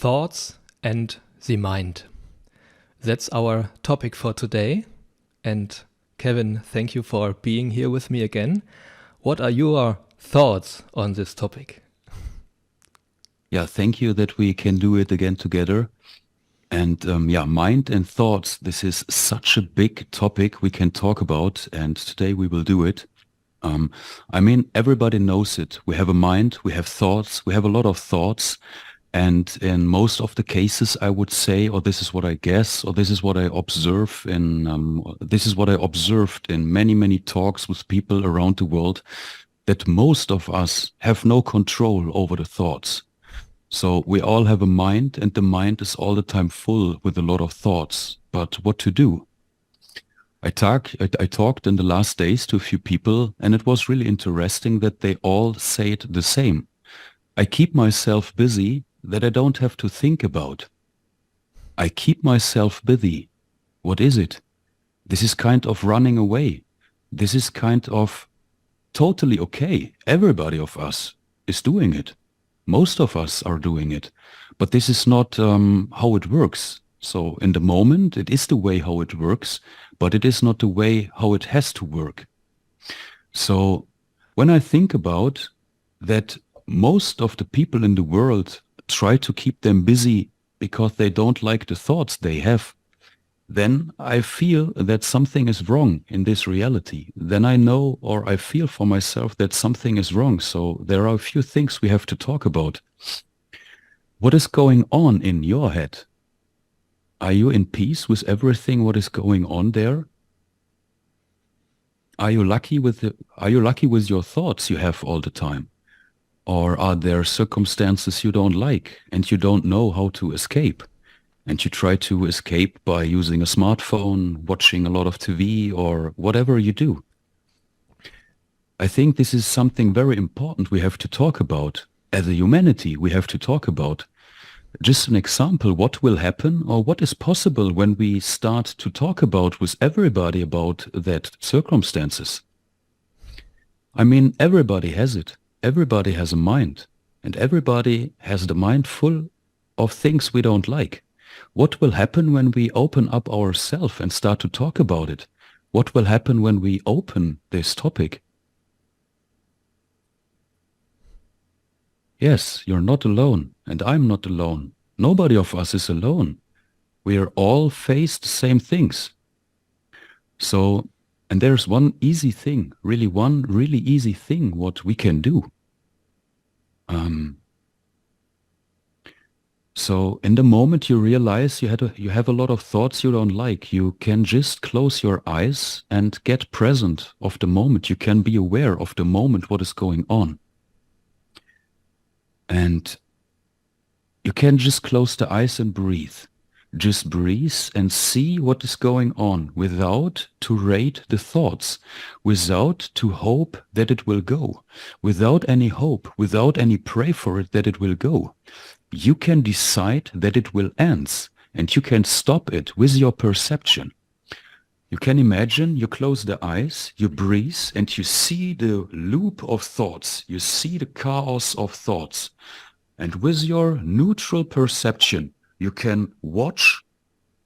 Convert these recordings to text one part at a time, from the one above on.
Thoughts and the mind. That's our topic for today. And Kevin, thank you for being here with me again. What are your thoughts on this topic? Yeah, thank you that we can do it again together. And mind and thoughts, this is such a big topic we can talk about, and today we will do it. Everybody knows it. We have a mind, we have thoughts, we have a lot of thoughts. And in most of the cases, I would say, or this is what I guess, or this is what I observe this is what I observed in many, many talks with people around the world, that most of us have no control over the thoughts. So we all have a mind, and the mind is all the time full with a lot of thoughts. But what to do? I talked in the last days to a few people, and it was really interesting that they all say it the same. I keep myself busy that I don't have to think about. I keep myself busy. What is it? This is kind of running away. This is kind of totally okay. Everybody of us is doing it. Most of us are doing it, but this is not how it works. So in the moment, it is the way how it works, but it is not the way how it has to work. So when I think about that, most of the people in the world try to keep them busy because they don't like the thoughts they have, then I feel that something is wrong in this reality. Then I know, or I feel for myself, that something is wrong. So there are a few things we have to talk about. What is going on in your head? Are you in peace with everything what is going on there? Are you lucky with your thoughts you have all the time? Or are there circumstances you don't like and you don't know how to escape? And you try to escape by using a smartphone, watching a lot of TV, or whatever you do. I think this is something very important we have to talk about. As a humanity, we have to talk about. Just an example, what will happen or what is possible when we start to talk about with everybody about that circumstances. Everybody has it. Everybody has a mind. And everybody has the mind full of things we don't like. What will happen when we open up ourselves and start to talk about it? What will happen when we open this topic? Yes, you're not alone, and I'm not alone. Nobody of us is alone. We are all faced the same things. So, and there's one easy thing, one really easy thing what we can do. So in the moment you realize you have a lot of thoughts you don't like, you can just close your eyes and get present of the moment. You can be aware of the moment, what is going on. And you can just close the eyes and breathe. Just breathe and see what is going on without to rate the thoughts, without to hope that it will go, without any hope, without any pray for it that it will go. You can decide that it will end, and you can stop it with your perception. You can imagine you close the eyes, you breathe, and you see the loop of thoughts. You see the chaos of thoughts. And with your neutral perception, you can watch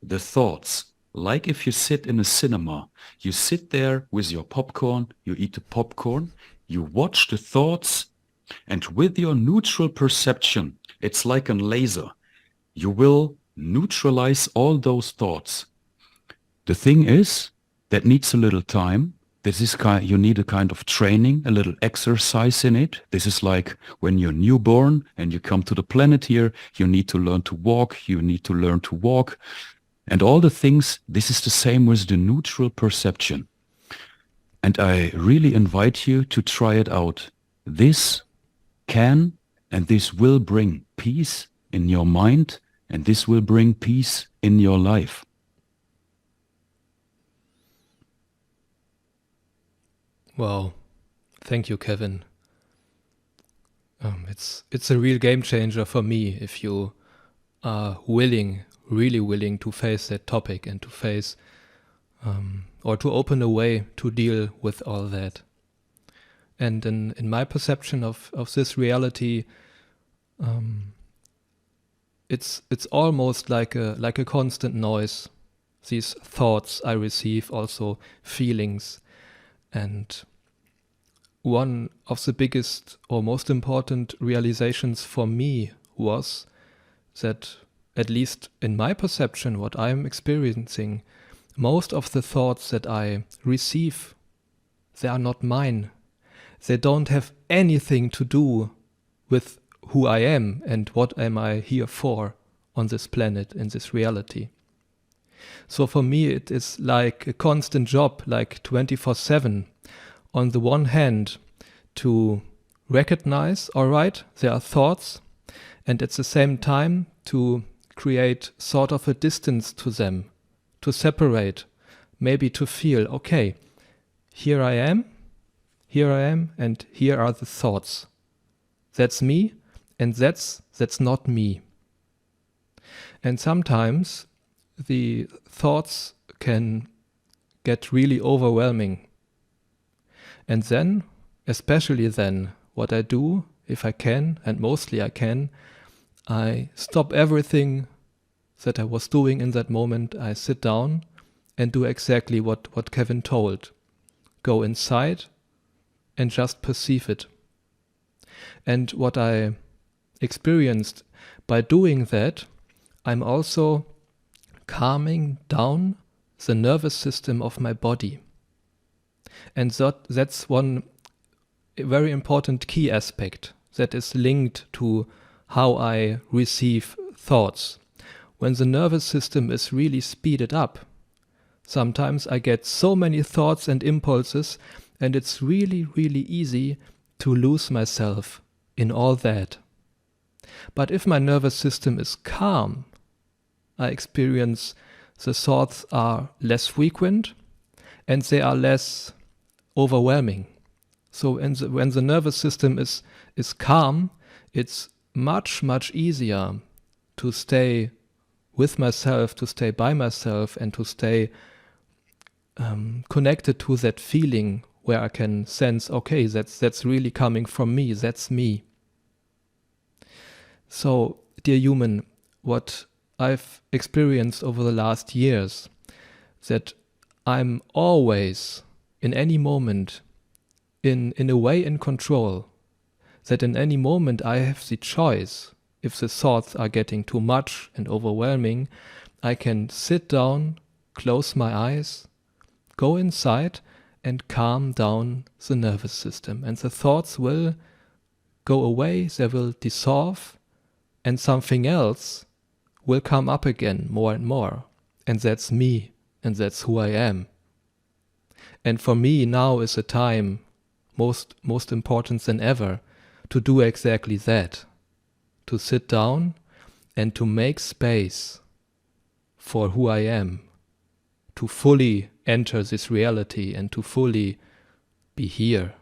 the thoughts. Like if you sit in a cinema, you sit there with your popcorn, you eat the popcorn, you watch the thoughts, and with your neutral perception, it's like a laser. You will neutralize all those thoughts. The thing is, that needs a little time. You need a kind of training, a little exercise in it. This is like when you're newborn and you come to the planet here, you need to learn to walk, you need to learn to walk. And all the things, this is the same with the neutral perception. And I really invite you to try it out. This can and this will bring peace in your mind, and this will bring peace in your life. Wow, thank you, Kevin. It's a real game changer for me if you are really willing to face that topic and to face or to open a way to deal with all that. And in my perception of this reality, it's almost like a constant noise. These thoughts I receive, also feelings. And one of the biggest or most important realizations for me was that, at least in my perception, what I'm experiencing, most of the thoughts that I receive, they are not mine. They don't have anything to do with who I am and what am I here for on this planet, in this reality. So for me, it is like a constant job, like 24/7. On the one hand, to recognize, all right, there are thoughts, and at the same time to create sort of a distance to them, to separate, maybe to feel, okay, here I am, and here are the thoughts. That's me, and that's not me. And sometimes the thoughts can get really overwhelming. And then, especially then, what I do, if I can, and mostly I can, I stop everything that I was doing in that moment. I sit down and do exactly what Kevin told. Go inside and just perceive it. And what I experienced by doing that, I'm also calming down the nervous system of my body. And that's one very important key aspect that is linked to how I receive thoughts. When the nervous system is really speeded up, sometimes I get so many thoughts and impulses, and it's really, really easy to lose myself in all that. But if my nervous system is calm, I experience the thoughts are less frequent and they are less overwhelming. So when the nervous system is calm, it's much, much easier to stay with myself, to stay by myself, and to stay connected to that feeling where I can sense, okay, that's really coming from me, that's me. So, dear human, what I've experienced over the last years, that I'm always, in any moment, in a way in control, that in any moment I have the choice. If the thoughts are getting too much and overwhelming, I can sit down, close my eyes, go inside and calm down the nervous system. And the thoughts will go away, they will dissolve, and something else will come up again more and more. And that's me, and that's who I am. And for me now is a time most important than ever to do exactly that. To sit down and to make space for who I am. To fully enter this reality and to fully be here.